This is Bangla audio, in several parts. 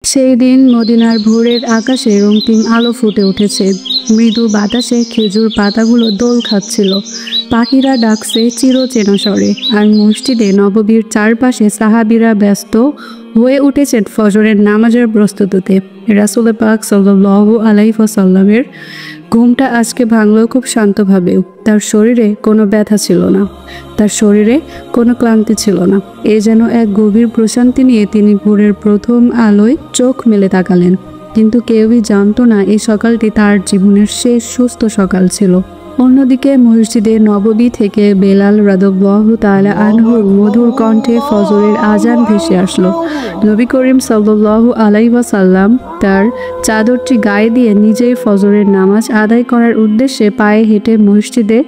সেই দিন মদিনার ভোরের আকাশে রঙিন আলো ফুটে উঠেছে। মৃদু বাতাসে খেজুর পাতাগুলো দোল খাচ্ছিল। পাখিরা ডাকছে চিরচেনা স্বরে। আর মসজিদে নববীর চারপাশে সাহাবীরা ব্যস্ত হয়ে উঠেছেন ফজরের নামাজের প্রস্তুতিতে। রাসূল পাক সাল্লাল্লাহু আলাইহি ওয়াসাল্লামের ঘুমটা আজকে ভাঙল খুব শান্তভাবে। তার শরীরে কোনো ব্যথা ছিল না, তার শরীরে কোনো ক্লান্তি ছিল না। এ যেন এক গভীর প্রশান্তি নিয়ে তিনি ভোরের প্রথম আলোয় চোখ মেলে তাকালেন। কিন্তু কেউই জানতো না এই সকালটি তার জীবনের শেষ সুস্থ সকাল ছিল। অন্যদিকে মসজিদে নববী থেকে বেলাল রাদিয়াল্লাহু তাআলা আনহুর মধুর কণ্ঠে ফজরের আজান ভেসে আসলো। নবী করিম সাল্লাল্লাহু আলাইহি ওয়াসাল্লাম তার চাদরটি গায়ে দিয়ে নিজেই ফজরের নামাজ আদায় করার উদ্দেশ্যে পায়ে হেঁটে মসজিদে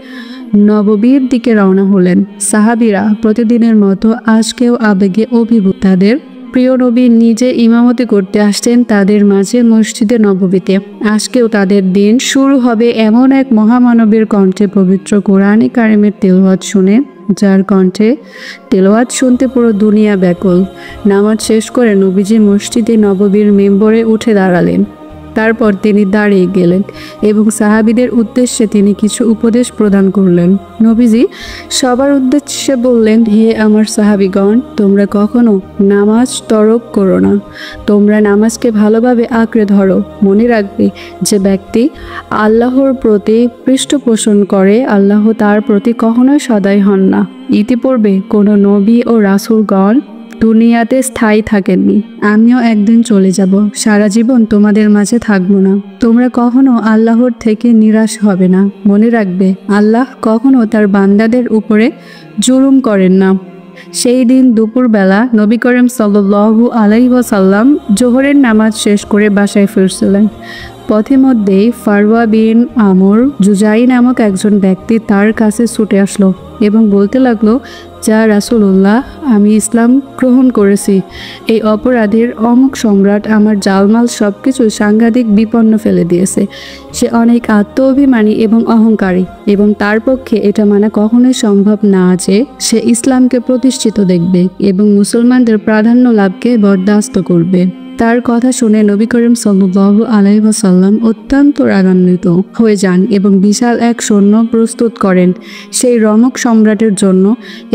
নববীর দিকে রওনা হলেন। সাহাবীরা প্রতিদিনের মতো আজকেও আবেগে অভিভূত। তাদের প্রিয় নবী নিজে ইমামতি করতে আসছেন তাদের মাঝে মসজিদে নববীতে। আজকেও তাদের দিন শুরু হবে এমন এক মহামানবের কণ্ঠে, পবিত্র কোরআনে কারিমের তেলাওয়াত শুনে, যার কণ্ঠে তেলাওয়াত শুনতে পুরো দুনিয়া ব্যাকুল। নামাজ শেষ করে নবীজি মসজিদে নববীর মেম্বরে উঠে দাঁড়ালেন। তারপর তিনি দাঁড়িয়ে গেলেন এবং সাহাবীদের উদ্দেশ্যে তিনি কিছু উপদেশ প্রদান করলেন। নবীজি সবার উদ্দেশ্যে বললেন, হে আমার সাহাবীগণ, তোমরা কখনো নামাজ তরক করো না। তোমরা নামাজকে ভালোভাবে আঁকড়ে ধরো। মনে রাখবে, যে ব্যক্তি আল্লাহর প্রতি পৃষ্ঠপোষণ করে, আল্লাহ তার প্রতি কখনোই সদয় হন না। ইতিপূর্বে কোনো নবী ও রাসূলগণ দুনিয়াতে স্থায়ী থাকেননি। আমিও একদিন চলে যাব, সারা জীবন তোমাদের মাঝে থাকবো না। তোমরা কখনো আল্লাহর থেকে নিরাশ হবে না। মনে রাখবে, আল্লাহ কখনো তার বান্দাদের উপরে জুলুম করেন না। সেই দিন দুপুরবেলা নবী করিম সাল্লাল্লাহু আলাইহি ওয়াসাল্লাম জোহরের নামাজ শেষ করে বাসায় ফিরছিলেন। পথিমধ্যেই ফারওয়া বিন আমর জুজাই নামক একজন ব্যক্তি তার কাছে ছুটে আসলো এবং বলতে লাগলো, যা রাসূলুল্লাহ, আমি ইসলাম গ্রহণ করেছি। এই অপরাধীর অমুক সম্রাট আমার জালমাল সবকিছু সাংঘাতিক বিপন্ন ফেলে দিয়েছে। সে অনেক আত্মঅভিমানী এবং অহংকারী, এবং তার পক্ষে এটা মানা কখনোই সম্ভব না যে সে ইসলামকে প্রতিষ্ঠিত দেখবে এবং মুসলমানদের প্রাধান্য লাভকে বরদাস্ত করবে। তার কথা শুনে নবী করিম সাল্লাল্লাহু আলাইহি ওয়াসাল্লাম অত্যন্ত রাগান্বিত হয়ে যান এবং বিশাল এক সৈন্য প্রস্তুত করেন সেই রমক সম্রাটের জন্য,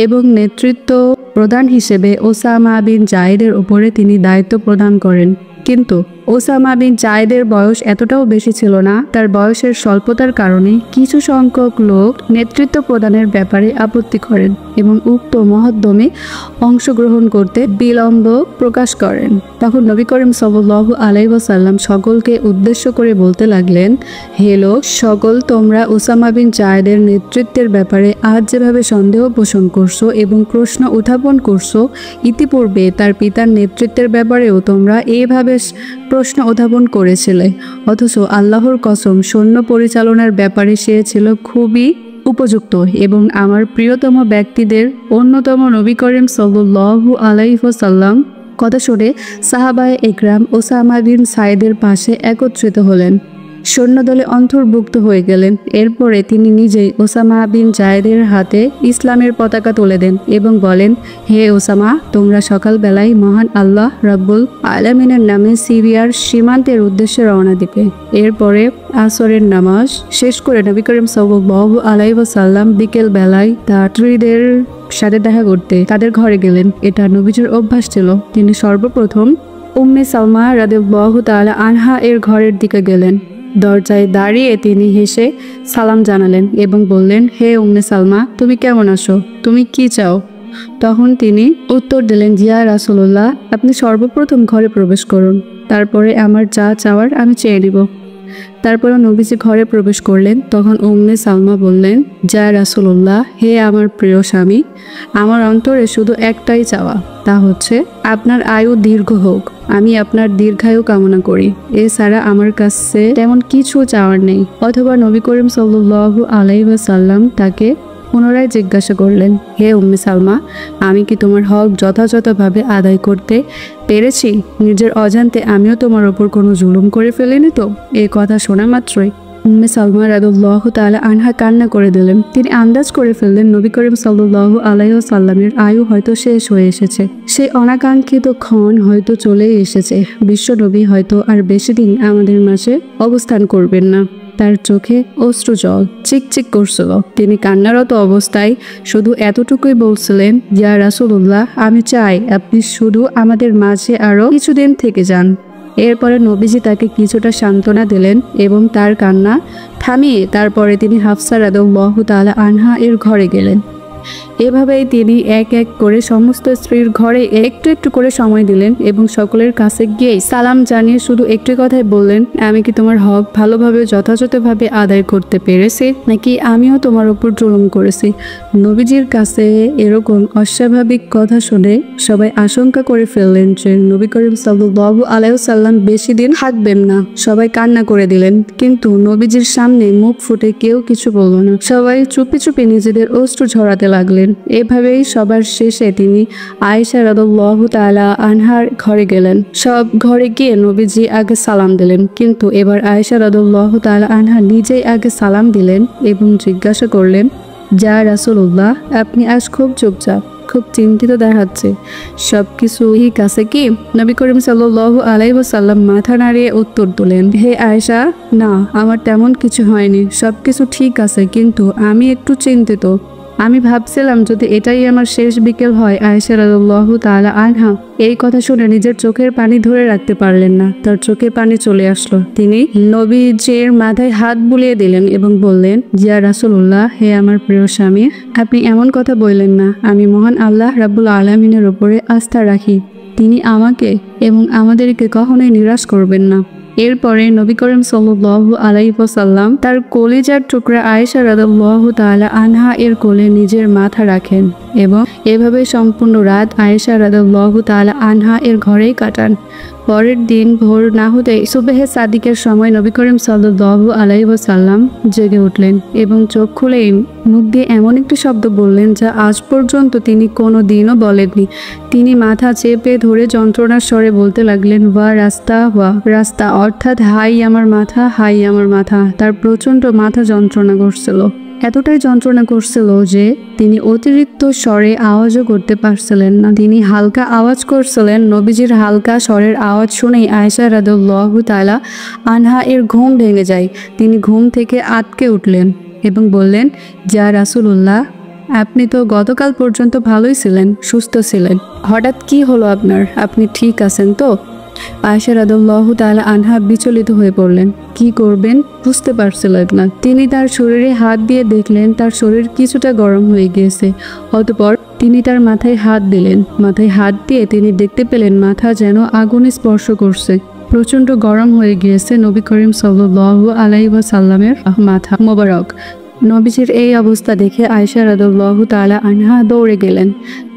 এবং নেতৃত্ব প্রধান হিসেবে ওসামা বিন জায়েদের উপরে তিনি দায়িত্ব প্রদান করেন। কিন্তু ওসামা বিন জায়েদের বয়স এতটাও বেশি ছিল না। তার বয়সের স্বল্পতার কারণে কিছু সংখ্যক লোক নেতৃত্ব প্রদানের ব্যাপারে আপত্তি করেন এবং উক্ত মহোদ্যমে অংশগ্রহণ করতে বিলম্ব প্রকাশ করেন। তখন নবী করিম সাল্লাল্লাহু আলাইহি ওয়াসাল্লাম সকলকে উদ্দেশ্য করে বলতে লাগলেন, হে লোক সকল, তোমরা ওসামা বিন জায়েদের নেতৃত্বের ব্যাপারে আজ যেভাবে সন্দেহ পোষণ করছো এবং প্রশ্ন উত্থাপন করছো, ইতিপূর্বে তার পিতার নেতৃত্বের ব্যাপারেও তোমরা এইভাবে প্রশ্ন উত্থাপন করেছিলে। অথচ আল্লাহর কসম, সৈন্য পরিচালনার ব্যাপারে সে ছিল খুবই উপযুক্ত এবং আমার প্রিয়তম ব্যক্তিদের অন্যতম। নবী করিম সাল্লাল্লাহু আলাইহি ওয়াসাল্লাম কথা শুনে সাহাবায়ে ইকরাম ওসামা বিন জায়েদের পাশে একত্রিত হলেন, সৈন্যদলে অন্তর্ভুক্ত হয়ে গেলেন। এরপরে তিনি নিজেই ওসামা বিন জায়েদের হাতে ইসলামের পতাকা তুলে দেন এবং বলেন, হে ওসামা, তোমরা সকালবেলায় মহান আল্লাহ রাব্বুল আলামিনের নামে সিরিয়ার সীমান্তের উদ্দেশ্যে রওনা দিবে। এরপরে আসরের নামাজ শেষ করে নবী করিম সাল্লাল্লাহু আলাইহি ওয়াসাল্লাম বিকেল বেলায় তার স্ত্রীদের সাথে দেখা করতে তাদের ঘরে গেলেন। এটা নবীজির অভ্যাস ছিল। তিনি সর্বপ্রথম উম্মে সালমা রাদিয়াল্লাহু তাআলা আনহা এর ঘরের দিকে গেলেন। দরজায় দাঁড়িয়ে তিনি হেসে সালাম জানালেন এবং বললেন, হে উম্মে সালমা, তুমি কেমন আছো? তুমি কি চাও? তখন তিনি উত্তর দিলেন, ইয়া রাসূলুল্লাহ, আপনি সর্বপ্রথম ঘরে প্রবেশ করুন, তারপরে আমার যা চাওয়ার আমি চেয়ে নিব। তারপরে নবীজি ঘরে প্রবেশ করলেন। তখন উম্মে সালমা বললেন, যা রাসূলুল্লাহ, হে আমার প্রিয় স্বামী, আমার অন্তরে শুধু একটাই চাওয়া, তা হচ্ছে আপনার আয়ু দীর্ঘ হোক। আমি আপনার দীর্ঘায়ু কামনা করি। এছাড়া আমার কাছে তেমন কিছু চাওয়ার নেই। অথবা নবী করিম সাল্লাল্লাহু আলাইহি ওয়াসাল্লাম তাকে পুনরায় জিজ্ঞাসা করলেন, হে উম্মে সালমা, আমি কি তোমার হক যথাযথভাবে আদায় করতে পেরেছি? নিজের অজান্তে আমিও তোমার ওপর কোনো জুলুম করে ফেলিনি তো? এই কথা শোনা মাত্রই উম্মে সালমা রাদিয়াল্লাহু তাআলা আনহা কান্না করে দিলেন। তিনি আন্দাজ করে ফেললেন নবী করিম সাল্লাল্লাহু আলাইহি ওয়াসাল্লামের আয়ু হয়তো শেষ হয়ে এসেছে। সেই অনাকাঙ্ক্ষিত ক্ষণ হয়তো চলেই এসেছে। বিশ্বনবী হয়তো আর বেশি দিন আমাদের মাঝে অবস্থান করবেন না। তার চোখে অশ্রু জল চিকচিক করছিল। তিনি কান্নারত অবস্থায় শুধু এতটুকুই বলছিলেন, ইয়া রাসূলুল্লাহ, আমি চাই আপনি শুধু আমাদের মাঝে আরো কিছুদিন থেকে যান। এরপরে নবীজি তাকে কিছুটা সান্ত্বনা দিলেন এবং তার কান্না থামিয়ে তারপরে তিনি হাফসা রাদিয়াল্লাহু তাআলা আনহা এর ঘরে গেলেন। এভাবেই তিনি এক এক করে সমস্ত স্ত্রীর ঘরে একটু একটু করে সময় দিলেন এবং সকলের কাছে গিয়ে সালাম জানিয়ে শুধু একটি কথাই বললেন, আমি কি তোমার হক ভালোভাবে যথাযথভাবে আদায় করতে পেরেছি, নাকি আমিও তোমার উপর জুলুম করেছি? নবীজির কাছে এরকম অস্বাভাবিক কথা শুনে সবাই আশঙ্কা করে ফেললেন যে নবী করিম সাল্লাল্লাহু আলাইহি ওয়াসাল্লাম বেশি দিন থাকবেন না। সবাই কান্না করে দিলেন, কিন্তু নবীজির সামনে মুখ ফুটে কেউ কিছু বলল না। সবাই চুপি চুপি নিজেদের অশ্রু ঝরাতে লাগলেন। এভাবেই সবার শেষে তিনি আয়েশা রাদিয়াল্লাহু তাআলা আনহার ঘরে গেলেন। সব ঘরে গিয়ে নবীজি আগে সালাম দিলেন, কিন্তু এবার আয়েশা রাদিয়াল্লাহু তাআলা আনহা নিজেই আগে সালাম দিলেন এবং জিজ্ঞাসা করলেন, যা রাসূলুল্লাহ, আপনি আজ খুব চুপচাপ, খুব চিন্তিত দেখাচ্ছে, সবকিছু ঠিক আছে কি? নবী করিম সাল্লাল্লাহু আলাইহি ওয়াসাল্লাম মাথা নাড়িয়ে উত্তর দিলেন, হে আয়েশা, না, আমার তেমন কিছু হয়নি, সবকিছু ঠিক আছে, কিন্তু আমি একটু চিন্তিত। আমি ভাবছিলাম যদি এটাই আমার শেষ বিকেল হয়। আয়েশা রাদিয়াল্লাহু তাআলা আনহা এই কথা শুনে নিজের চোখের পানি ধরে রাখতে পারলেন না। তার চোখে পানি চলে আসলো। তিনি নবীজির মাথায় হাত বুলিয়ে দিলেন এবং বললেন, ইয়া রাসূলুল্লাহ, হে আমার প্রিয় স্বামী, আপনি এমন কথা বললেন না। আমি মহান আল্লাহ রাব্বুল আলামিনের উপরে আস্থা রাখি। তিনি আমাকে এবং আমাদেরকে কখনোই নিরাশ করবেন না। এরপরে নবী করিম সাল্লাল্লাহু আলাইহি ওয়াসাল্লাম তার কলিজার টুকরা আয়েশা রাদিয়াল্লাহু তাআলা আনহা এর কোলে নিজের মাথা রাখেন এবং এভাবে সম্পূর্ণ রাত আয়েশা রাদিয়াল্লাহু তাআলা আনহা এর ঘরেই কাটান। পরের দিন ভোর না হতেই সুবহে সাদিকের সময় নবী করিম সাল্লাল্লাহু আলাইহি ওয়াসাল্লাম জেগে উঠলেন এবং চোখ খুলেই মুখ দিয়ে এমন একটি শব্দ বললেন যা আজ পর্যন্ত তিনি কোনো দিনও বলেননি। তিনি মাথা চেপে ধরে যন্ত্রণার স্বরে বলতে লাগলেন, ওয়া রাস্তা, ওয়া রাস্তা, অর্থাৎ হাই আমার মাথা, হাই আমার মাথা। তার প্রচণ্ড মাথা যন্ত্রণা করছিল, এতটাই যন্ত্রণা করছিল যে তিনি অতিরিক্ত স্বরে আওয়াজও করতে পারছিলেন না। তিনি হালকা আওয়াজ করছিলেন। নবীজির হালকা স্বরের আওয়াজ শুনেই আয়েশা রাদিয়াল্লাহু তাআলা আনহা এর ঘুম ভেঙে যায়। তিনি ঘুম থেকে আটকে উঠলেন এবং বললেন, যা রাসূলুল্লাহ, আপনি তো গতকাল পর্যন্ত ভালোই ছিলেন, সুস্থ ছিলেন, হঠাৎ কি হলো আপনার? আপনি ঠিক আছেন তো? আয়েশা রাদিয়াল্লাহু তাআলা আনহা বিচলিত হয়ে পড়লেন। কি করবেন বুঝতে পারছিলেন না। তিনি তার শরীরে হাত দিয়ে দেখলেন তার শরীর কিছুটা গরম হয়ে গিয়েছে। অতঃপর তিনি তার মাথায় হাত দিলেন। মাথায় হাত দিয়ে তিনি দেখতে পেলেন মাথা যেন আগুনে স্পর্শ করছে। প্রচণ্ড গরম হয়ে গিয়েছে নবী করিম সাল্লাল্লাহু আলাইহি ওয়াসাল্লামের মাথা মোবারক। নবীজির এই অবস্থা দেখে আয়েশা রাদিয়াল্লাহু তাআলা আনহা দৌড়ে গেলেন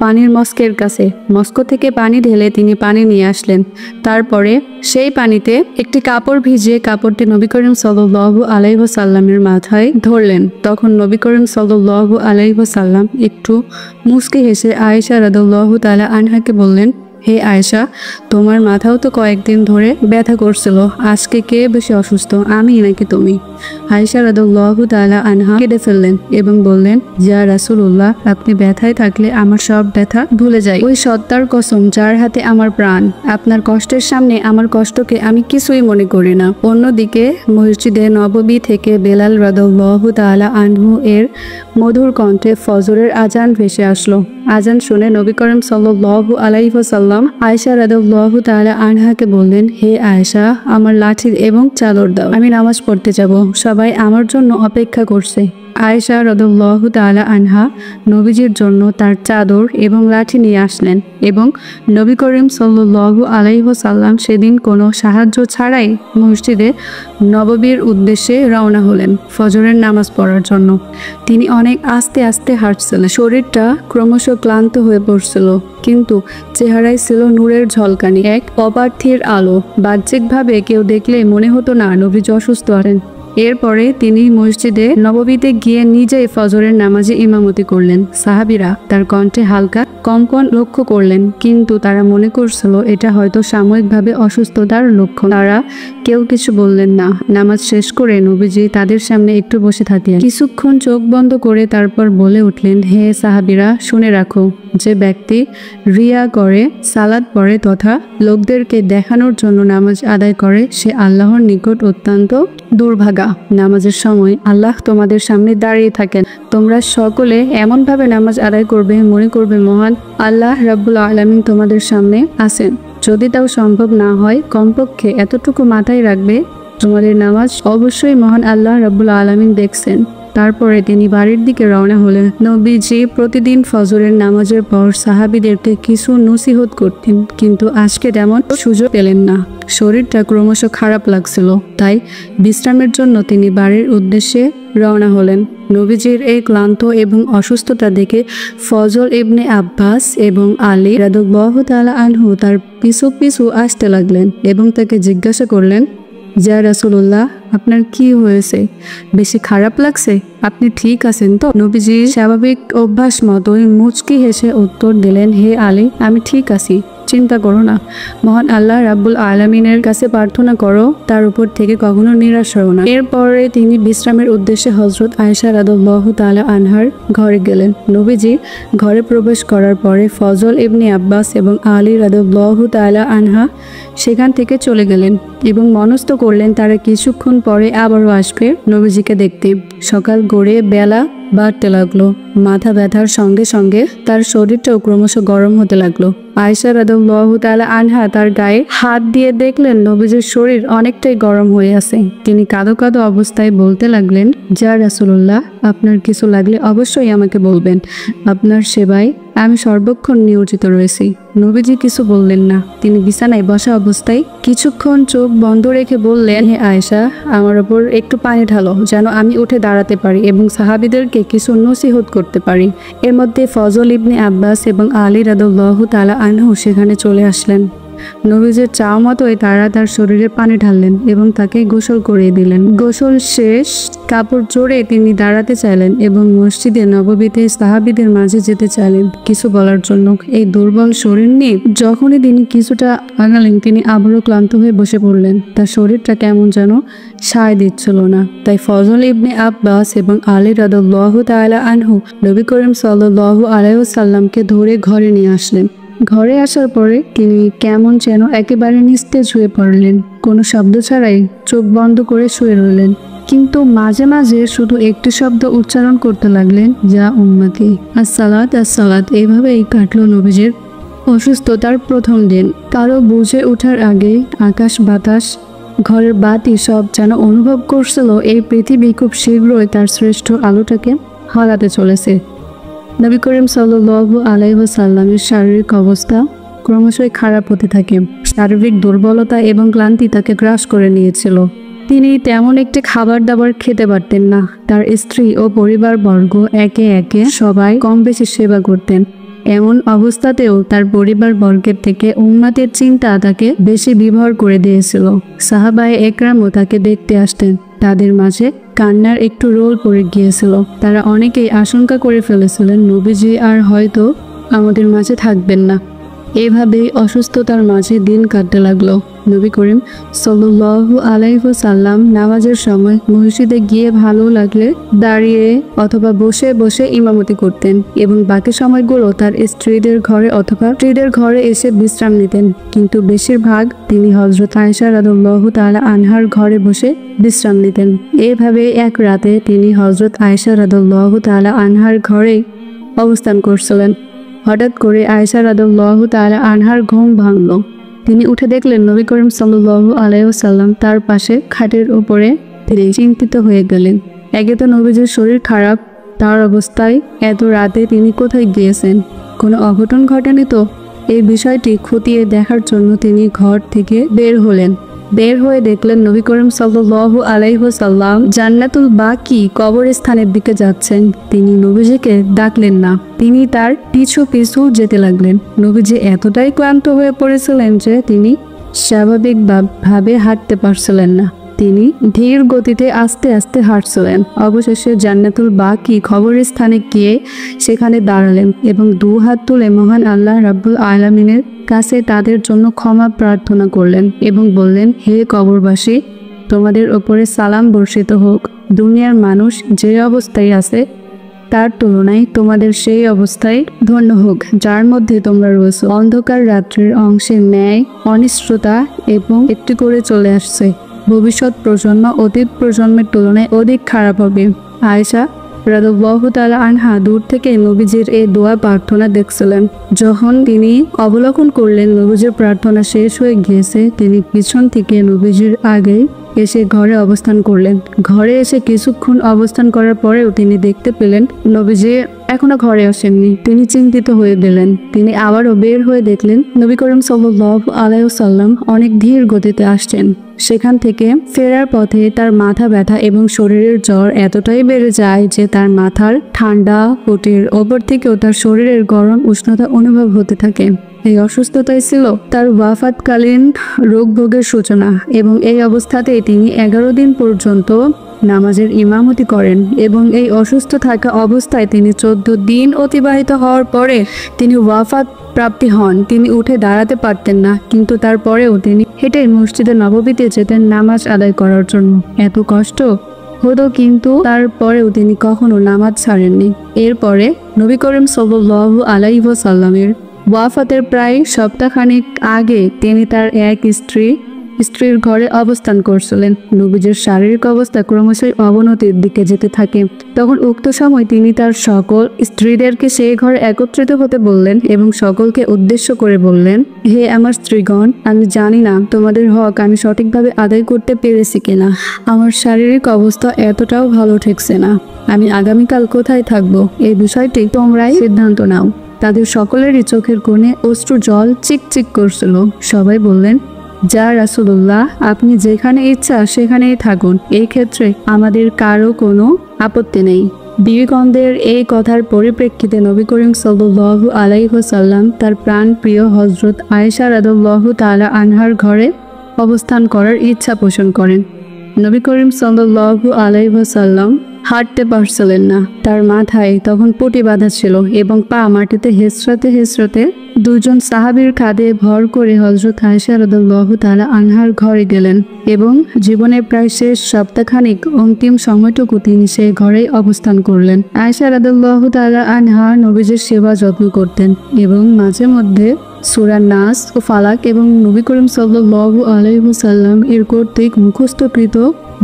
পানির মস্কের কাছে। মস্ক থেকে পানি ঢেলে তিনি পানি নিয়ে আসলেন। তারপরে সেই পানিতে একটি কাপড় ভিজিয়ে কাপড়টি নবী করিম সাল্লাল্লাহু আলাইহি ওয়াসাল্লামের মাথায় ধরলেন। তখন নবী করিম সাল্লাল্লাহু আলাইহি ওয়াসাল্লাম একটু মুচকি হেসে আয়েশা রাদিয়াল্লাহু তাআলা আনহাকে বললেন, হে আয়েশা, তোমার মাথাও তো কয়েকদিন ধরে ব্যথা করছিল, আজকে কে বেশি অসুস্থ, আমি নাকি তুমি? আয়েশা রাদিয়াল্লাহু তাআলা আনহা কেঁদে ফেললেন এবং বললেন, ইয়া রাসূলুল্লাহ, আপনি ব্যথায় থাকলে আমার সব ব্যথা ভুলে যাই। ওই সত্তার কসম যার হাতে আমার প্রাণ, আপনার কষ্টের সামনে আমার কষ্টকে আমি কিছুই মনে করি না। অন্যদিকে মসজিদে নববী থেকে বেলাল রাদিয়াল্লাহু তাআলা আনহু এর মধুর কণ্ঠে ফজরের আজান ভেসে আসলো। আজান শুনে নবী করিম সাল্লাল্লাহু আলাইহি ওয়াসাল্লাম আয়েশা রাদিয়াল্লাহু তাআলা আনহাকে বললেন, হে আয়েশা, আমার লাঠি এবং চাদর দাও, আমি নামাজ পড়তে যাব, সবাই আমার জন্য অপেক্ষা করছে। আয়েশা রাদিয়াল্লাহু তাআলা আনহা নবীজির জন্য তার চাদর এবং লাঠি নিয়ে আসলেন এবং নবী করিম সাল্লাল্লাহু আলাইহি ওয়াসাল্লাম সেদিন কোনো সাহায্য ছাড়াই মসজিদে নববীর উদ্দেশ্যে রওনা হলেন ফজরের নামাজ পড়ার জন্য। তিনি অনেক আস্তে আস্তে হাঁটছিলেন। শরীরটা ক্রমশ ক্লান্ত হয়ে পড়ছিল, কিন্তু চেহারায় ছিল নূরের ঝলকানি, এক অপার্থির আলো। বাহ্যিকভাবে কেউ দেখলে মনে হতো না নবীজি অসুস্থ আছেন। এরপরে তিনি মসজিদে নববীতে গিয়ে নিজেই ফজরের নামাজে ইমামতি করলেন। সাহাবীরা তার কণ্ঠে হালকা কম্পন লক্ষ্য করলেন, কিন্তু তারা মনে করছিল এটা হয়তো সাময়িকভাবে অসুস্থতার লক্ষণ। তারা কেউ কিছু বললেন না। নামাজ শেষ করে নবীজি তাদের সামনে একটু বসে থাকলেন। কিছুক্ষণ চোখ বন্ধ করে তারপর বলে উঠলেন, হে সাহাবীরা, শুনে রাখো, যে ব্যক্তি রিয়া করে, সালাত পড়ে তথা লোকদেরকে দেখানোর জন্য নামাজ আদায় করে, সে আল্লাহর নিকট অত্যন্ত দুর্ভাগা। নামাজের সময় আল্লাহ তোমাদের সামনে দাঁড়িয়ে থাকেন। তোমরা সকলে এমনভাবে নামাজ আদায় করবে, মনে করবে মহান আল্লাহ রাব্বুল আলামিন তোমাদের সামনে আছেন। যদি তাও সম্ভব না হয়, কমপক্ষে এতটুকু মাথায় রাখবে, তোমাদের নামাজ অবশ্যই মহান আল্লাহ রাব্বুল আলামিন দেখছেন। তারপরে তিনি বাড়ির দিকে রওনা হলেন। নবীজি প্রতিদিন ফজরের নামাজের পর সাহাবীদেরকে কিছু নসিহত করতেন, কিন্তু আজকে তেমন সুযোগ পেলেন না। শরীরটা ক্রমশ খারাপ লাগছিল, তাই বিশ্রামের জন্য তিনি বাড়ির উদ্দেশ্যে রওনা হলেন। নবীজির এই ক্লান্ত এবং অসুস্থতা দেখে ফজল ইবনে আব্বাস এবং আলী রাদিয়াল্লাহু তাআলা আনহু তার পিছু পিছু আসতে লাগলেন এবং তাকে জিজ্ঞাসা করলেন, ইয়া রাসূলুল্লাহ, আপনার কি হয়েছে? বেশি খারাপ লাগছে? আপনি ঠিক আছেন তো? নবীজি স্বাভাবিক অভ্যাস মতোই মুচকি হেসে উত্তর দিলেন, হে আলী, আমি ঠিক আছি, চিন্তা করো না। মহান আল্লাহ রাব্বুল আলামিনের কাছে প্রার্থনা করো, তার উপর থেকে কখনো নিরাশ হও না। এরপরে তিনি বিশ্রামের উদ্দেশ্যে হযরত আয়েশা রাদিয়াল্লাহু তাআলা আনহার ঘরে গেলেন। নবীজি ঘরে প্রবেশ করার পরে ফজল ইবনে আব্বাস এবং আলী রাদিয়াল্লাহু তাআলা আনহা সেখান থেকে চলে গেলেন এবং মনস্থ করলেন তারা কিছুক্ষণ পরে আবারও আসবে নবীজিকে দেখতে। সকাল গড়ে বেলা বাড়তে লাগলো। মাথা ব্যথার সঙ্গে সঙ্গে তার শরীরটাও ক্রমশ গরম হতে লাগলো। আয়েশা রাদিয়াল্লাহু তাআলা আনহা তার গায়ে হাত দিয়ে দেখলেন নবীজির শরীর অনেকটাই গরম হয়ে আছে। তিনি কাঁদো কাঁদো অবস্থায় বলতে লাগলেন, ইয়া রাসূলুল্লাহ, আপনার কিছু লাগলে অবশ্যই আমাকে বলবেন, আপনার সেবায় আমি সর্বক্ষণ নিয়োজিত রয়েছি। নবীজি কিছু বললেন না। তিনি বিছানায় বসা অবস্থায় কিছুক্ষণ চোখ বন্ধ রেখে বললেন, হে আয়েশা, আমার ওপর একটু পানি ঢালো, যেন আমি উঠে দাঁড়াতে পারি এবং সাহাবীদেরকে কিছু নসিহত করতে পারি। এর মধ্যে ফজল ইবনে আব্বাস এবং আলী রাদিয়াল্লাহু তাআলা আনহু সেখানে চলে আসলেন। নবীজির চাওয়া মতোই তারা তার শরীরে পানি ঢাললেন এবং তাকে গোসল করিয়ে দিলেন। গোসল শেষ, কাপড় জোড়ে তিনি দাঁড়াতে চাইলেন এবং মসজিদে নববীতে সাহাবীদের মাঝে যেতে চাইলেন কিছু বলার জন্য। এই দুর্বল শরীর নিয়ে যখনই তিনি কিছুটা আগালেন, তিনি আবারও ক্লান্ত হয়ে বসে পড়লেন। তার শরীরটা কেমন যেন সায় দিচ্ছিল না। তাই ফজল ইবনে আব্বাস এবং আলী রাদিয়াল্লাহু তাআলা আনহু নবী করিম সাল্লাল্লাহু আলাইহি ওয়াসাল্লামকে ধরে ঘরে নিয়ে আসলেন। ঘরে আসার পরে তিনি কেমন যেন একেবারে নিস্তেজ হয়ে পড়লেন। কোনো শব্দ ছাড়াই চোখ বন্ধ করে শুয়ে রইলেন, কিন্তু মাঝে মাঝে শুধু একটি শব্দ উচ্চারণ করতে লাগলেন, যা উম্মতি, আসসালাত আসসালাত। এইভাবেই কাটলো নবীজির অসুস্থতার প্রথম দিন। কারো বুঝে ওঠার আগে আকাশ বাতাস, ঘরের বাতি সব যেন অনুভব করছিল এই পৃথিবী খুব শীঘ্রই তার শ্রেষ্ঠ আলোটাকে হারাতে চলেছে। নবী করিম সাল্লাল্লাহু আলাইহি ওয়াসাল্লামের শারীরিক অবস্থা ক্রমশই খারাপ হতে থাকে। শারীরিক দুর্বলতা এবং ক্লান্তি তাকে গ্রাস করে নিয়েছিল। তিনি তেমন একটি খাবার দাবার খেতে পারতেন না। তার স্ত্রী ও পরিবারবর্গ একে একে সবাই কম বেশি সেবা করতেন। এমন অবস্থাতেও তার পরিবারবর্গের থেকে উম্মতের চিন্তা তাকে বেশি বিভোর করে দিয়েছিল। সাহাবায়ে একরামও তাকে দেখতে আসতেন। তাদের মাঝে কান্নার একটু রোল পড়ে গিয়েছিল। তারা অনেকেই আশঙ্কা করে ফেলেছিলেন নবীজি আর হয়তো আমাদের মাঝে থাকবেন না। এভাবেই অসুস্থতার মাঝে দিন কাটতে লাগলো। নবী করিম সাল্লাল্লাহু আলাইহি ওয়াসাল্লাম নামাজের সময় মসজিদে গিয়ে ভালো লাগলে দাঁড়িয়ে অথবা বসে বসে ইমামতি করতেন এবং বাকি সময়গুলো তার স্ত্রীদের ঘরে অথবা স্ত্রীদের ঘরে এসে বিশ্রাম নিতেন। কিন্তু বেশিরভাগ তিনি হযরত আয়েশা রাদিয়াল্লাহু তাআলা আনহার ঘরে বসে বিশ্রাম নিতেন। এভাবে এক রাতে তিনি হযরত আয়েশা রাদিয়াল্লাহু তাআলা আনহার ঘরে অবস্থান করছিলেন। হঠাৎ করে আয়েশা রাদিয়াল্লাহু তাআলা আনহার ঘুম ভাঙল। তিনি উঠে দেখলেন নবী করিম সাল্লাল্লাহু আলাইহি ওয়াসাল্লাম তার পাশে খাটের উপরে। তিনি চিন্তিত হয়ে গেলেন। একে তো নবীজির শরীর খারাপ, তার অবস্থায় এত রাতে তিনি কোথায় গিয়েছেন? কোনো অঘটন ঘটেনি তো? এই বিষয়টি খতিয়ে দেখার জন্য তিনি ঘর থেকে বের হলেন। বের হয়ে দেখলেন নবী করিম সাল্লাল্লাহু আলাইহি ওয়াসাল্লাম জান্নাতুল বাকি কবরস্থানের দিকে যাচ্ছেন। তিনি নবীজিকে ডাকলেন না, তিনি তার পিছু পিছু যেতে লাগলেন। নবীজি এতটাই ক্লান্ত হয়ে পড়েছিলেন যে তিনি স্বাভাবিকভাবে হাঁটতে পারছিলেন না। তিনি ধীর গতিতে আস্তে আস্তে হাঁটছিলেন। অবশেষে জান্নাতুল বাকি খবরের স্থানে গিয়ে সেখানে দাঁড়ালেন এবং 2 হাত তুলে মহান আল্লাহ রাব্বুল আলামিনের কাছে তাদের জন্য ক্ষমা প্রার্থনা করলেন এবং বললেন, হে কবরবাসী, তোমাদের ওপরে সালাম বর্ষিত হোক। দুনিয়ার মানুষ যে অবস্থায় আছে তার তুলনায় তোমাদের সেই অবস্থায় ধন্য হোক যার মধ্যে তোমরা রয়েছো। অন্ধকার রাত্রির অংশের ন্যায় অনিশ্চয়তা এবং একটি করে চলে আসছে। ভবিষ্যৎ প্রজন্ম অতীত প্রজন্মের তুলনায় অধিক খারাপ হবে। আয়েশা রাদিয়াল্লাহু তাআলা আনহা দূর থেকে নবীজির এই দোয়া প্রার্থনা দেখছিলেন। যখন তিনি অবলোকন করলেন নবীজির প্রার্থনা শেষ হয়ে গিয়েছে, তিনি পিছন থেকে নবীজির আগে এসে ঘরে অবস্থান করলেন। ঘরে এসে কিছুক্ষণ অবস্থান করার পরেও তিনি দেখতে পেলেন নবীজি এখনো ঘরে আসেননি। তিনি চিন্তিত হয়ে গেলেন। তিনি আবারও বের হয়ে দেখলেন নবী করিম সাল্লাল্লাহু আলাইহি ওয়াসাল্লাম অনেক ধীর গতিতে আসছেন। সেখান থেকে ফেরার পথে তার মাথা ব্যথা এবং শরীরের জ্বর এতটাই বেড়ে যায় যে তার মাথার ঠান্ডা ওটের ওপর থেকেও তার শরীরের গরম উষ্ণতা অনুভব হতে থাকে। এই অসুস্থতাই ছিল তার ওয়াফাতকালীন রোগ ভোগের সূচনা এবং এই অবস্থাতেই তিনি 11 দিন পর্যন্ত নামাজের ইমামতি করেন এবং এই অসুস্থ থাকা অবস্থায় তিনি 14 দিন অতিবাহিত হওয়ার পরে তিনি ওয়াফাত প্রাপ্তি হন। তিনি উঠে দাঁড়াতে পারতেন না, কিন্তু তারপরেও তিনি হেঁটে মসজিদে নববীতে যেতেন নামাজ আদায় করার জন্য। এত কষ্ট হতো কিন্তু তারপরেও তিনি কখনো নামাজ ছাড়েননি। এরপরে নবী করিম সাল্লাল্লাহু আলাইহি ওয়াসাল্লামের ওয়াফাতের প্রায় সপ্তাহখানেক আগে তিনি তার এক স্ত্রীর ঘরে অবস্থান করছিলেন। নবীজির শারীরিক অবস্থা ক্রমশই অবনতির দিকে যেতে থাকে। তখন উক্ত সময় তিনি তার সকল স্ত্রীদেরকে সেই ঘরে একত্রিত হতে বললেন এবং সকলকে উদ্দেশ্য করে বললেন, হে আমার স্ত্রীগণ, আমি জানি না তোমাদের হক আমি সঠিকভাবে আদায় করতে পেরেছি কিনা। আমার শারীরিক অবস্থা এতটাও ভালো ঠেকছে না। আমি আগামীকাল কোথায় থাকবো এই বিষয়টি তোমরাই সিদ্ধান্ত নাও। তাদের সকলেরই চোখের কোণে অশ্রু জল চিকচিক করছিল। সবাই বললেন, যা রাসূলুল্লাহ, আপনি যেখানে ইচ্ছা সেখানেই থাকুন, এই ক্ষেত্রে আমাদের কারো কোনো আপত্তি নেই। বিবিগণদের এই কথার পরিপ্রেক্ষিতে নবী করিম সাল্লাল্লাহু আলাইহি ওয়াসাল্লাম তার প্রাণ প্রিয় হযরত আয়েশা রাদিয়াল্লাহু তাআলা আনহার ঘরে অবস্থান করার ইচ্ছা পোষণ করেন। নবী করিম সাল্লাল্লাহু আলাইহি ওয়াসাল্লাম হাঁটতে পারছিলেন না। তার মাথায় তখন পটি বাঁধা ছিল এবং পা মাটিতে হেঁচড়াতে দুজন সাহাবীর কাঁধে ভর করে হযরত আয়েশা রাদিয়াল্লাহু তাআলা আনহার ঘরে গেলেন এবং জীবনের প্রায় শেষ সপ্তাহখানিক অন্তিম সময়টুকু তিনি সেই ঘরেই অবস্থান করলেন। আয়েশা রাদিয়াল্লাহু তাআলা আনহা নবীজির সেবা যত্ন করতেন এবং মাঝে মধ্যে সূরা নাস ও ফালাক এবং নবী করিম সাল্লাল্লাহু আলাইহি ওয়াসাল্লাম এর কর্তৃক মুখস্থকৃত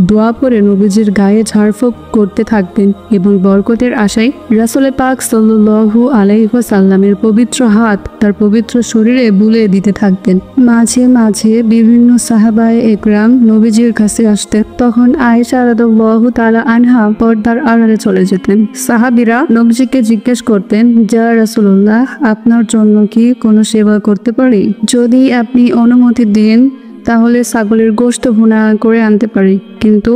দোয়া পড়ে নবীজির গায়ে ঝাড়ফুঁক করতে থাকতেন এবং বরকতের আশায় রাসূল পাক সাল্লাল্লাহু আলাইহি ওয়াসাল্লামের পবিত্র হাত তার পবিত্র শরীরে বুলিয়ে দিতে থাকতেন। মাঝে মাঝে বিভিন্ন সাহাবায়ে একরাম নবীজির কাছে আসতেন। তখন আয়েশা রাদিয়াল্লাহু তাআলা আনহা পর্দার আড়ালে চলে যেতেন। সাহাবীরা নবীজিকে জিজ্ঞেস করতেন, যা রাসূলুল্লাহ, আপনার জন্য কি কোনো সেবা করতে পারি? যদি আপনি অনুমতি দেন তাহলে ছাগলের গোশত ভুনা করে আনতে পারি। কিন্তু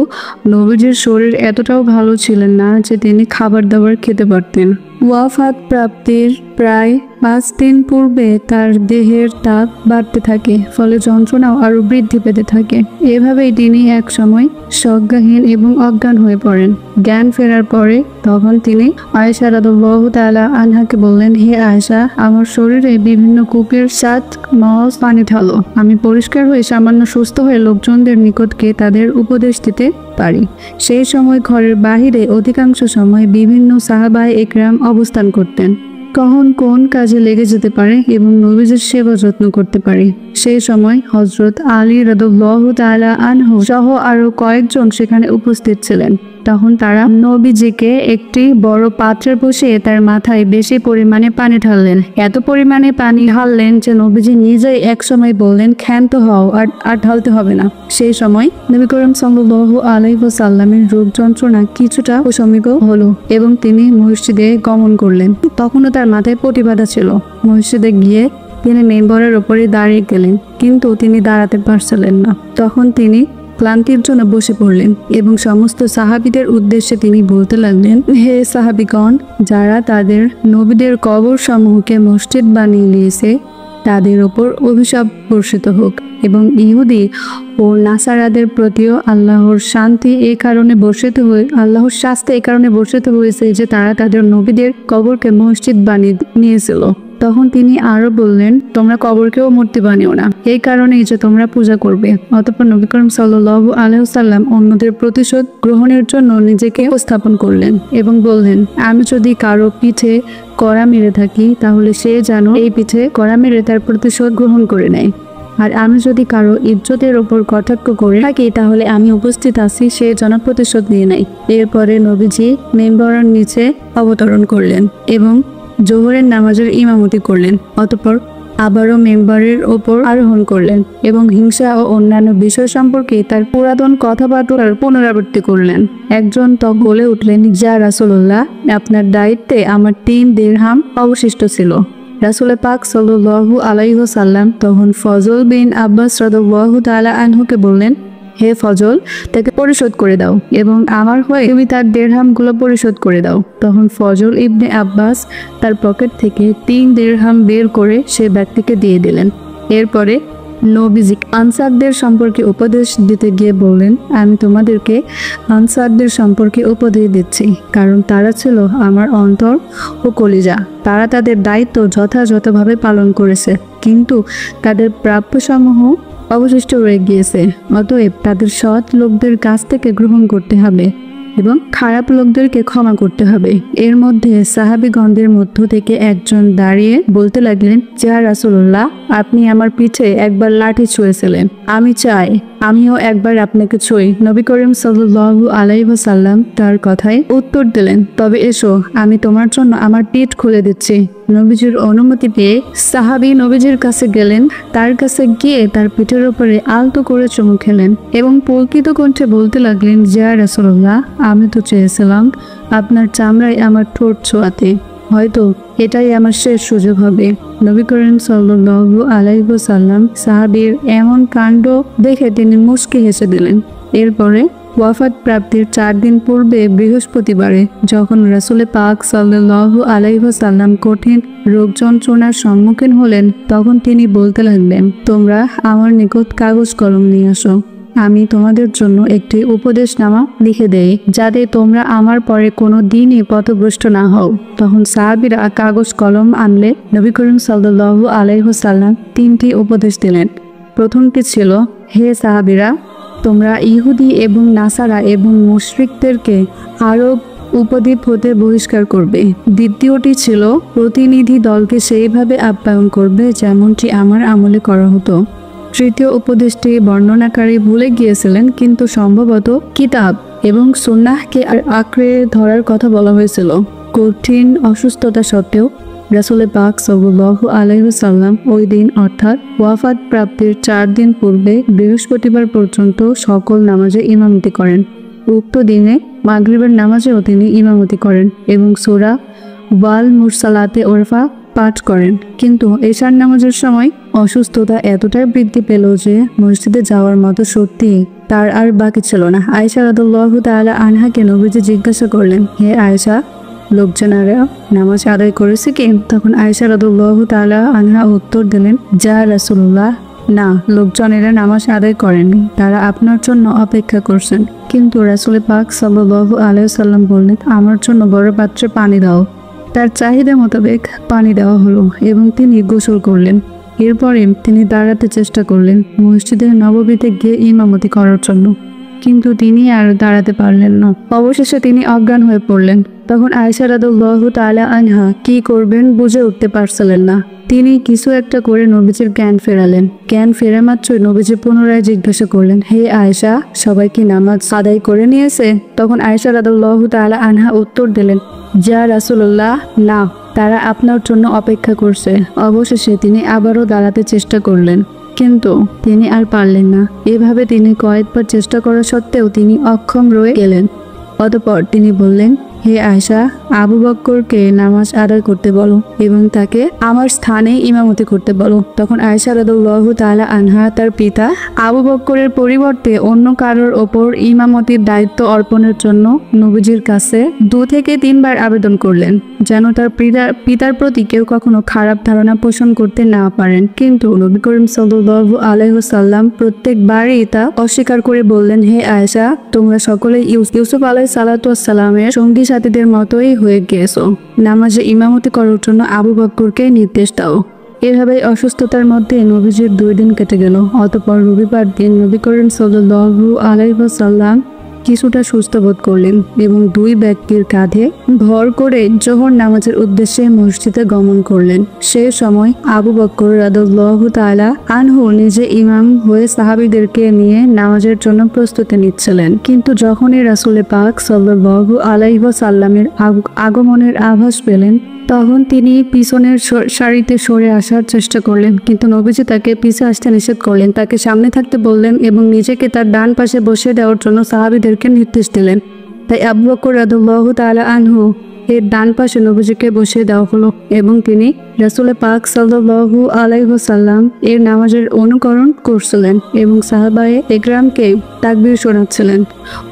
নবীজির শরীর এতটাও ভালো ছিলেন না যে তিনি খাবার দাবার খেতে পারতেন। ওয়াফাত প্রাপ্তির প্রায় 5 দিন পূর্বে তার দেহের তাপ বাড়তে থাকে, ফলে যন্ত্রণাও আরো বৃদ্ধি পেতে থাকে। এভাবেই তিনি এক সময় সজ্ঞাহীন এবং অজ্ঞান হয়ে পড়েন। জ্ঞান ফেরার পরে তখন তিনি আয়েশা রাদিয়াল্লাহু তাআলা আনহাকে বললেন, হে আয়েশা, আমার শরীরে বিভিন্ন কূপের 7 মগ পানি ঢালো। আমি পরিষ্কার হয়ে সামান্য সুস্থ হয়ে লোকজনদের নিকট গিয়ে তাদের উপদেশ দিতে পারি। সেই সময় ঘরের বাহিরে অধিকাংশ সময় বিভিন্ন সাহাবায়ে একরাম অবস্থান করতেন। কখন কোন কাজে লেগে যেতে পারে এবং নবীজির সেবা যত্ন করতে পারে। সেই সময় হযরত আলী রাদিয়াল্লাহু তাআলা আনহু সহ আরো কয়েকজন সেখানে উপস্থিত ছিলেন। তখন তারা নবীজিকে একটি বড় পাত্রে বসিয়ে তার মাথায় বেশি পরিমাণে পানি ঢাললেন। এত পরিমাণে পানি ঢাললেন যে নবীজি নিজেই এক সময় বললেন, ক্ষান্ত হও, আর ঢালতে হবে না। সেই সময় নবী করিম সাল্লাল্লাহু আলাইহি ওয়াসাল্লামের রোগ যন্ত্রণা কিছুটা উপশমিত হলো এবং তিনি মসজিদে গমন করলেন। তখনও তার মাথায় পটি বাঁধা ছিল। মসজিদে গিয়ে তিনি মেম্বরের উপরে দাঁড়িয়ে গেলেন, কিন্তু তিনি দাঁড়াতে পারছিলেন না। তখন তিনি ক্লান্তির জন্য বসে পড়লেন এবং সমস্ত সাহাবীদের উদ্দেশ্যে তিনি বলতে লাগলেন, হে সাহাবীগণ, যারা তাদের নবীদের কবর সমূহকে মসজিদ বানিয়ে নিয়েছে তাদের ওপর অভিশাপ বর্ষিত হোক এবং ইহুদি ও নাসারাদের প্রতিও আল্লাহর শাস্তি এই কারণে বর্ষিত হয়েছে যে তারা তাদের নবীদের কবরকে মসজিদ বানিয়ে নিয়েছিল। তখন তিনি আরো বললেন, তোমরা কবরকেও মূর্তি বানিও না, এই কারণেই যে তোমরা পূজা করবে। অতঃপর নবী করিম সাল্লাল্লাহু আলাইহি ওয়াসাল্লাম অন্যদের প্রতিশোধ গ্রহণের জন্য নিজেকে উপস্থাপন করলেন এবং বললেন, আমি যদি কারো পিঠে কড়া মেরে থাকি তাহলে সে যেন এই পিঠে কড়া মেরে তার প্রতিশোধ গ্রহণ করে নেয়। আর আমি যদি কারো ইজ্জতের ওপর কটাক্ষ করে থাকি তাহলে আমি উপস্থিত আছি, সে যেন প্রতিশোধ নিয়ে নেয়। এরপরে নবীজি মিম্বরের নিচে অবতরণ করলেন এবং জোহরের নামাজের ইমামতি করলেন। অতঃপর আবারও মিম্বরের ওপর আরোহণ করলেন এবং হিংসা ও অন্যান্য বিষয় সম্পর্কে তার পুরাতন কথাবার্তার পুনরাবৃত্তি করলেন। একজন বলে উঠলেন, যা রাসূলুল্লাহ, আপনার দায়িত্বে আমার 3 দিরহাম অবশিষ্ট ছিল। রাসূল পাক সাল্লাল্লাহু আলাইহি ওয়াসাল্লাম তখন ফজল বিন আব্বাস রাদিয়াল্লাহু তাআলা আনহুকে বললেন, হে ফজল, তাকে পরিশোধ করে দাও এবং আমার হয়ে তুমি তার দিরহামগুলো পরিশোধ করে দাও। তখন ফজল ইবনে আব্বাস তার পকেট থেকে 3 দিরহাম বের করে সে ব্যক্তিকে দিয়ে দিলেন। এরপরে নবীজি আনসারদের সম্পর্কে উপদেশ দিতে গিয়ে বললেন, আমি তোমাদেরকে আনসারদের সম্পর্কে উপদেশ দিচ্ছি, কারণ তারা ছিল আমার অন্তর ও কলিজা। তারা তাদের দায়িত্ব যথাযথভাবে পালন করেছে, কিন্তু তাদের প্রাপ্যসমূহ অবশিষ্ট রয়ে গিয়েছে। অতএব তাদের সৎ লোকদের কাছ থেকে গ্রহণ করতে হবে এবং খারাপ লোকদেরকে ক্ষমা করতে হবে। এর মধ্যে সাহাবীগণদের মধ্য থেকে একজন দাঁড়িয়ে বলতে লাগলেন, যা রাসূলুল্লাহ, আপনি আমার পিঠে একবার লাঠি ছুঁয়েছিলেন, আমি চাই আমিও একবার আপনাকে ছুঁই। নবী করিম সাল্লাল্লাহু আলাইহি ওয়াসাল্লাম তার কথায় উত্তর দিলেন, তবে এসো, আমি তোমার জন্য আমার পিঠ খুলে দিচ্ছি। নবীজির অনুমতি পেয়ে সাহাবী নবীজির কাছে গেলেন। তার কাছে গিয়ে তার পিঠের উপরে আলতো করে চুমু খেলেন এবং পুলকিত কণ্ঠে বলতে লাগলেন, যা রাসূলুল্লাহ, আমি তো চেয়েছিলাম আপনার চামড়ায় আমার ঠোঁট ছোঁয়াতে, হয়তো এটাই আমার শেষ সুযোগ হবে। নবী করিম সাল্লাল্লাহু আলাইহি ওয়াসাল্লাম সাহাবীর এমন কাণ্ড দেখে তিনি মুচকি হেসে দিলেন। এরপরে ওয়াফাত প্রাপ্তির 4 দিন পূর্বে বৃহস্পতিবারে যখন রাসূল পাক সাল্লাল্লাহু আলাইহি ওয়াসাল্লাম কঠিন রোগ যন্ত্রণার সম্মুখীন হলেন, তখন তিনি বলতে লাগলেন, তোমরা আমার নিকট কাগজ কলম নিয়ে আসো, আমি তোমাদের জন্য একটি উপদেশনামা লিখে দেই, যাতে তোমরা আমার পরে কোনো দিনই পথভ্রষ্ট না হও। তখন সাহাবীরা কাগজ কলম আনলে নবী করিম সাল্লাল্লাহু আলাইহি ওয়াসাল্লাম 3টি উপদেশ দিলেন। প্রথমটি ছিল, হে সাহাবীরা, তোমরা ইহুদি এবং নাসারা এবং মুশরিকদেরকে আরব উপদ্বীপ হতে বহিষ্কার করবে। দ্বিতীয়টি ছিল, প্রতিনিধি দলকে সেইভাবে আপ্যায়ন করবে যেমনটি আমার আমলে করা হতো। তৃতীয় উপদেশটি বর্ণনাকারী ভুলে গিয়েছিলেন, কিন্তু সম্ভবত কিতাব এবং সুন্নাহকে আঁকড়ে ধরার কথা বলা হয়েছিল। কঠিন অসুস্থতা সত্ত্বেও রাসূল পাক সাল্লাল্লাহু আলাইহি ওয়াসাল্লাম ওই দিন অর্থাৎ ওয়াফাত প্রাপ্তির 4 দিন পূর্বে বৃহস্পতিবার পর্যন্ত সকল নামাজে ইমামতি করেন। উক্ত দিনে মাগরিবের নামাজেও তিনি ইমামতি করেন এবং সূরা ওয়াল মুরসালাতে ওরফা পাঠ করেন। কিন্তু এশার নামাজের সময় অসুস্থতা এতটাই বৃদ্ধি পেল যে মসজিদে যাওয়ার মতো সত্যি তার আর বাকি ছিল না। আয়েশা রাদিয়াল্লাহু তাআলা আনহাকে নবীজি জিজ্ঞাসা করলেন, হে আয়েশা, লোকজনেরা নামাজ আদায় করেছে কি? তখন আয়েশা রাদিয়াল্লাহু তাআলা আনহা উত্তর দিলেন, যা রাসূলুল্লাহ, না, লোকজনেরা নামাজ আদায় করেননি, তারা আপনার জন্য অপেক্ষা করছেন। কিন্তু রাসূল পাক সাল্লাল্লাহু আলাইহি ওয়াসাল্লাম বললেন, আমার জন্য বড় পাত্রে পানি দাও। তার চাহিদা মোতাবেক পানি দেওয়া হলো এবং তিনি গোসল করলেন। এরপরে তিনি দাঁড়াতে চেষ্টা করলেন মসজিদের নববীতে গিয়ে ইমামতি করার জন্য, কিন্তু তিনি আর দাঁড়াতে পারলেন না। অবশেষে তিনি অজ্ঞান হয়ে পড়লেন। তখন আয়েশা রাদিয়াল্লাহু তাআলা আনহা কি করবেন বুঝে উঠতে পারছিলেন না। তিনি কিছু একটা করে নবীজির জ্ঞান ফেরালেন। জ্ঞান ফেরা মাত্রই নবীজি পুনরায় জিজ্ঞাসা করলেন, হে আয়েশা, সবাই কি নামাজ আদায় করে নিয়েছে? তখন আয়েশা রাদিয়াল্লাহু তাআলা আনহা উত্তর দিলেন, যা রাসূলুল্লাহ, না, তারা আপনার জন্য অপেক্ষা করছে। অবশেষে তিনি আবারও দাঁড়াতে চেষ্টা করলেন, কিন্তু তিনি আর পারলেন না। এভাবে তিনি কয়েকবার চেষ্টা করা সত্ত্বেও তিনি অক্ষম রয়ে গেলেন। অতঃপর তিনি বললেন, হে আয়েশা, আবু বক্করকে নামাজ আদায় করতে বলো এবং তাকে আমার স্থানে ইমামতি করতে বলো। তখন আয়েশা রাদিয়াল্লাহু তাআলা আনহা তার পিতা আবু বক্করের পরিবর্তে অন্য কারোর ওপর ইমামতির দায়িত্ব অর্পণের জন্য নবীজির কাছে 2 থেকে 3 বার আবেদন করলেন, যেন তার পিতার প্রতি কেউ কখনো খারাপ ধারণা পোষণ করতে না পারেন। কিন্তু নবী করিম সাল্লাল্লাহু আলাইহি ওয়াসাল্লাম প্রত্যেকবারই তা অস্বীকার করে বললেন, হে আয়েশা, তোমরা সকলে ইউসুফ আলাইহিস সালাতু ওয়াস সালামের সঙ্গী সাথীদের মতোই হয়ে গিয়েছো। নামাজে ইমামতি করার জন্য আবু বকরকে নির্দেশ দাও। এভাবেই অসুস্থতার মধ্যে নবীজির 2 দিন কেটে গেল। অতঃপর রবিবার দিন নবী করিম সাল্লাল্লাহু আলাইহি ওয়াসাল্লাম কিছুটা সুস্থ বোধ করলেন এবং 2 ব্যক্তির কাঁধে ভর করে জোহর নামাজের উদ্দেশ্যে মসজিদে গমন করলেন। সেই সময় আবু বকর রাদিয়াল্লাহু তাআলা আনহু নিজে ইমাম হয়ে সাহাবীদেরকে নিয়ে নামাজের জন্য প্রস্তুতি নিচ্ছিলেন। কিন্তু যখনই রাসূল পাক সাল্লাল্লাহু আলাইহি ওয়াসাল্লামের আগমনের আভাস পেলেন, তখন তিনি পিছনের সারিতে সরে আসার চেষ্টা করলেন, কিন্তু নবীজি তাকে পিছে আসতে নিষেধ করলেন, তাকে সামনে থাকতে বললেন এবং নিজেকে তার ডান পাশে বসিয়ে দেওয়ার জন্য সাহাবীদেরকে নির্দেশ দিলেন। তাই আবু বকর রাদিয়াল্লাহু তাআলা আনহু এর ডান পাশে নবীজিকে বসিয়ে দেওয়া হলো এবং তিনি রাসূল পাক সাল্লাল্লাহু আলাইহি ওয়াসাল্লাম এর নামাজের অনুকরণ করছিলেন এবং সাহাবায়ে একরামকে তাকবীর শোনাচ্ছিলেন।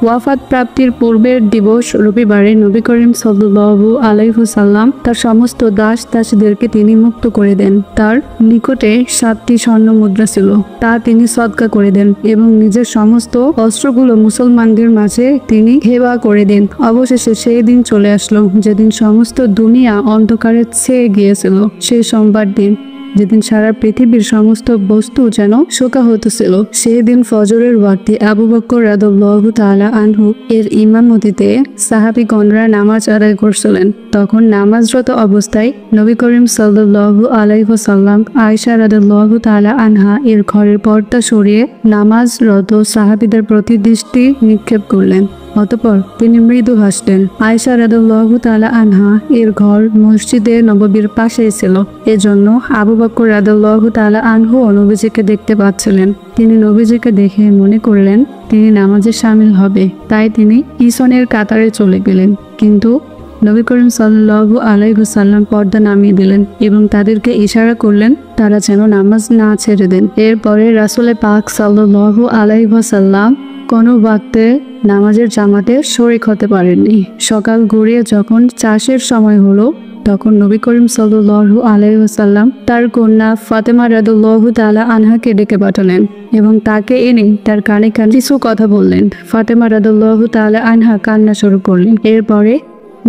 ওয়াফাত প্রাপ্তির পূর্বের দিবস রবিবারে নবী করিম সাল্লাল্লাহু আলাইহি ওয়াসাল্লাম তার সমস্ত দাসীদেরকে তিনি মুক্ত করে দেন। তার নিকটে 7টি স্বর্ণ মুদ্রা ছিল, তা তিনি সদকা করে দেন এবং নিজের সমস্ত অস্ত্রগুলো মুসলমানদের মাঝে তিনি হেবা করে দেন। অবশেষে সেই দিন চলে আসলো যেদিন সমস্ত দুনিয়া অন্ধকারে ছেয়ে গিয়েছিল। সেই সোমবার দিন, যেদিন সারা পৃথিবীর সমস্ত বস্তু যেন শোকাহত ছিল। সেই দিন ফজরের ওয়াক্তে আবু বকর রাদিয়াল্লাহু তাআলা আনহু এর ইমামতিতে সাহাবীগণরা নামাজ আদায় করছিলেন। তখন নামাজরত অবস্থায় নবী করিম সাল্লাল্লাহু আলাইহি ওয়াসাল্লাম আয়েশা রাদিয়াল্লাহু তাআলা আনহা এর ঘরের পর্দা সরিয়ে নামাজরত সাহাবীদের প্রতি দৃষ্টি নিক্ষেপ করলেন। অতঃপর তিনি মৃদু হাসলেন। আয়েশা রাদিয়াল্লাহু তাআলা আনহা এর ঘর মসজিদে নববীর পাশেই ছিল, এজন্য আবু বকর রাদিয়াল্লাহু তাআলা আনহু নবীজিকে দেখতে পাচ্ছিলেন। তিনি নবীজিকে দেখে মনে করলেন তিনি নামাজে শামিল হবে, তাই তিনি পিছনের কাতারে চলে গেলেন। কিন্তু নবী করিম সাল্লাল্লাহু আলাইহি ওয়াসাল্লাম পর্দা নামিয়ে দিলেন এবং তাদেরকে ইশারা করলেন তারা যেন নামাজ না ছেড়ে দেন। এরপরে রাসূল পাক সাল্লাল্লাহু আলাইহি ওয়াসাল্লাম কোনো ওয়াক্তে নামাজের জামাতে শরীক হতে পারেননি। সকাল গড়িয়ে যখন চাষের সময় হলো, তখন নবী করিম সাল্লাল্লাহু আলাইহি ওয়াসাল্লাম তার কন্যা ফাতেমা রাদিয়াল্লাহু তাআলা আনহাকে ডেকে পাঠালেন এবং তাকে এনে তার কানে কানে কিছু কথা বললেন। ফাতেমা রাদিয়াল্লাহু তাআলা আনহা কান্না শুরু করলেন। এরপরে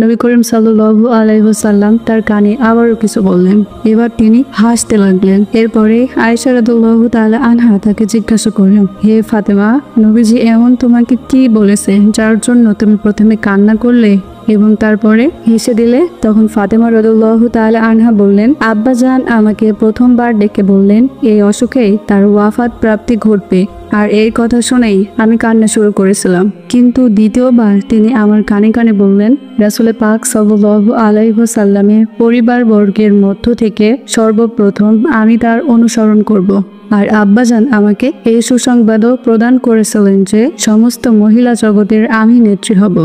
নবী করিম সাল্লাল্লাহু আলাইহি ওয়াসাল্লাম তার কানে আবারও কিছু বললেন। এবার তিনি হাসতে লাগলেন। এরপরে আয়েশা রাদিয়াল্লাহু তাআলা আনহা তাকে জিজ্ঞাসা করলেন, হে ফাতেমা, নবীজি এমন তোমাকে কি বলেছে যার জন্য তুমি প্রথমে কান্না করলে এবং তারপরে হেসে দিলে? তখন ফাতেমা রাদিয়াল্লাহু তাআলা আনহা বললেন, আব্বাজান আমাকে প্রথমবার ডেকে বললেন এই অসুখেই তার ওয়াফাত প্রাপ্তি ঘটবে, আর এই কথা শুনেই আমি কান্না শুরু করেছিলাম। কিন্তু দ্বিতীয়বার তিনি আমার কানে কানে বললেন, রাসূল পাক সাল্লাল্লাহু আলাইহি ওয়াসাল্লামের পরিবারবর্গের মধ্য থেকে সর্বপ্রথম আমি তার অনুসরণ করব। আর আব্বাজান আমাকে এই সুসংবাদও প্রদান করেছিলেন যে সমস্ত মহিলা জগতের আমি নেত্রী হব।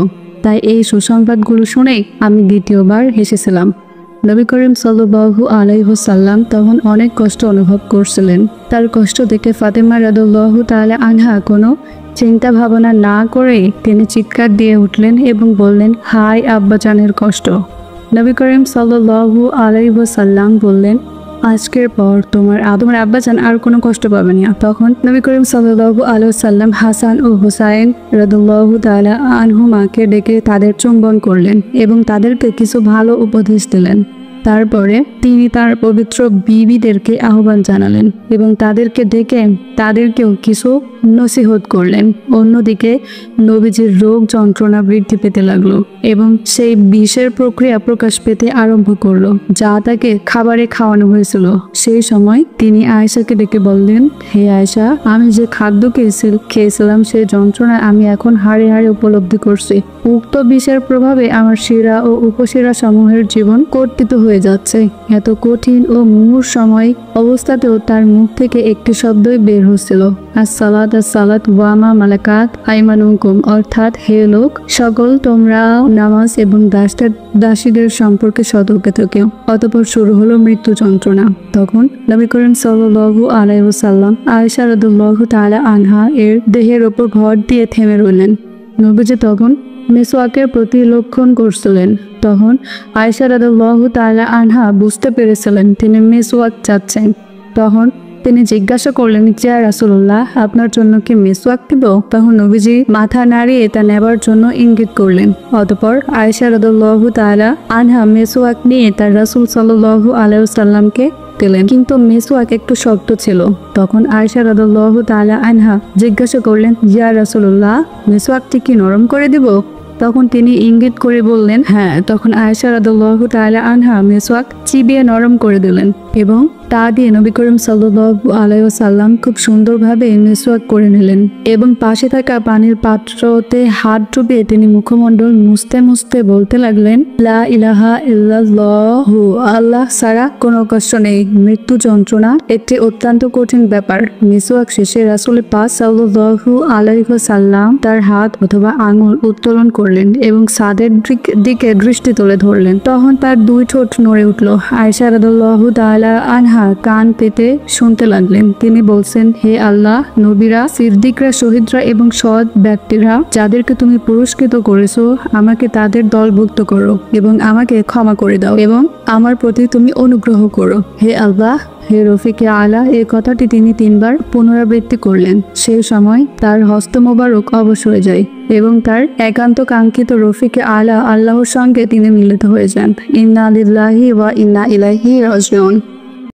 তাই এই সুসংবাদগুলো শুনেই আমি দ্বিতীয়বার হেসেছিলাম। নবী করিম সাল্লাল্লাহু আলাইহি ওয়াসাল্লাম তখন অনেক কষ্ট অনুভব করছিলেন। তার কষ্ট দেখে ফাতেমা রাদিয়াল্লাহু তাআলা আনহা কোনো চিন্তা ভাবনা না করে তিনি চিৎকার দিয়ে উঠলেন এবং বললেন, হায় আব্বাজানের কষ্ট। নবী করিম সাল্লাল্লাহু আলাইহি ওয়াসাল্লাম বললেন, আজকের পর তোমার আব্বাজান আর কোনো কষ্ট পাবে না। তখন নবী করিম সাল্লাল্লাহু আলাইহি ওয়াসাল্লাম হাসান ও হুসাইন রাদিয়াল্লাহু তাআলা আনহুমাকে ডেকে তাদের চুম্বন করলেন এবং তাদেরকে কিছু ভালো উপদেশ দিলেন। তারপরে তিনি তার পবিত্র বিবিদেরকে আহ্বান জানালেন এবং তাদেরকে ডেকে তাদেরকেও কিছু নসিহত করলেন। অন্যদিকে নবীজির রোগ যন্ত্রণা বৃদ্ধি পেতে লাগলো এবং সেই বিষের প্রক্রিয়া প্রকাশ পেতে আরম্ভ করলো যা তাকে খাবারে খাওয়ানো হয়েছিল। সেই সময় তিনি আয়েশাকে ডেকে বললেন, হে আয়েশা, আমি যে খাদ্য খেয়েছিলাম সেই যন্ত্রণা আমি এখন হাড়ে হাড়ে উপলব্ধি করছি। উক্ত বিষের প্রভাবে আমার শিরা ও উপশিরা সমূহের জীবন কর্তৃত হয়ে হয়ে যাচ্ছে। এত কঠিন ও মুমূর্ষ সময় অবস্থাতেও তার মুখ থেকে একটি শব্দই বের হচ্ছিল, আসসালাত আসসালাত ওয়ামা মালাকাত আইমানুকুম, অর্থাৎ হে লোক সকল তোমরা নামাজ এবং দাসীদের সম্পর্কে সতর্ক থেকেও। অতঃপর শুরু হলো মৃত্যু যন্ত্রণা। তখন নবী করিম সাল্লাল্লাহু আলাইহি ওয়াসাল্লাম আয়েশা রাদিয়াল্লাহু তাআলা আনহা এর দেহের ওপর ভর দিয়ে থেমে রইলেন। নবীজি তখন মিসওয়াকের প্রতি লক্ষণ করছিলেন। তখন আয়েশা রাদিয়াল্লাহু তাআলা আনহা বুঝতে পেরেছিলেন তিনি মিসওয়াক চাচ্ছেন। তখন তিনি জিজ্ঞাসা করলেন, ইয়া রাসূলুল্লাহ, আপনার জন্য কি মিসওয়াক দিব? তখন নবীজি মাথা নাড়িয়ে তা নেবার জন্য ইঙ্গিত করলেন। অতঃপর আয়েশা রাদিয়াল্লাহু তাআলা আনহা মিসওয়াক নিয়ে তার রাসূল সাল্লাল্লাহু আলাইহি ওয়াসাল্লামকে দিলেন, কিন্তু মিসওয়াক একটু শক্ত ছিল। তখন আয়েশা রাদিয়াল্লাহু তাআলা আনহা জিজ্ঞাসা করলেন, ইয়া রাসূলুল্লাহ, মিসওয়াকটি কি নরম করে দিব? তখন তিনি ইঙ্গিত করে বললেন হ্যাঁ। তখন আয়েশা রাদিয়াল্লাহু তাআলা আনহা মিসওয়াক চিবিয়ে নরম করে দিলেন এবং তা দিয়ে নবী করিম সাল্লাল্লাহু আলাইহি ওয়াসাল্লাম খুব সুন্দরভাবে মিসওয়াক করে নিলেন এবং পাশে থাকা পানির পাত্রতে হাত ডুবিয়ে তিনি মুখমণ্ডল মুছতে মুছতে বলতে লাগলেন, লা ইলাহা ইল্লাল্লাহু, আল্লাহ ছাড়া কোনো কষ্ট নেই। মৃত্যু যন্ত্রণা একটি অত্যন্ত কঠিন ব্যাপার। মিসওয়াক শেষে রাসূল পাক সাল্লাল্লাহু আলাইহি ওয়াসাল্লাম তার হাত অথবা আঙুল উত্তোলন করলেন এবং সাদের দিকে দৃষ্টি তুলে ধরলেন। তখন তার দুই ঠোঁট নড়ে উঠল। আয়েশা রাদিয়াল্লাহু তাআলা আনহা কান পেতে শুনতে লাগলেন। তিনি বলছেন, হে আল্লাহ, নবীরা, সিদ্দিকরা, শহীদরা এবং সৎ ব্যক্তিরা যাদেরকে তুমি পুরস্কৃত করেছো, আমাকে তাদের দলভুক্ত করো এবং আমাকে ক্ষমা করে দাও এবং আমার প্রতি তুমি অনুগ্রহ করো। হে আল্লাহ, হে রফিকে আলা, এই কথাটি তিনি 3 বার পুনরাবৃত্তি করলেন। সেই সময় তার হস্ত মোবারক অবশ হয়ে যায় এবং তার একান্ত কাঙ্ক্ষিত রফিকে আলা আল্লাহর সঙ্গে তিনি মিলিত হয়ে যান। ইন্না লিল্লাহি ওয়া ইন্না ইলাইহি রাজিউন।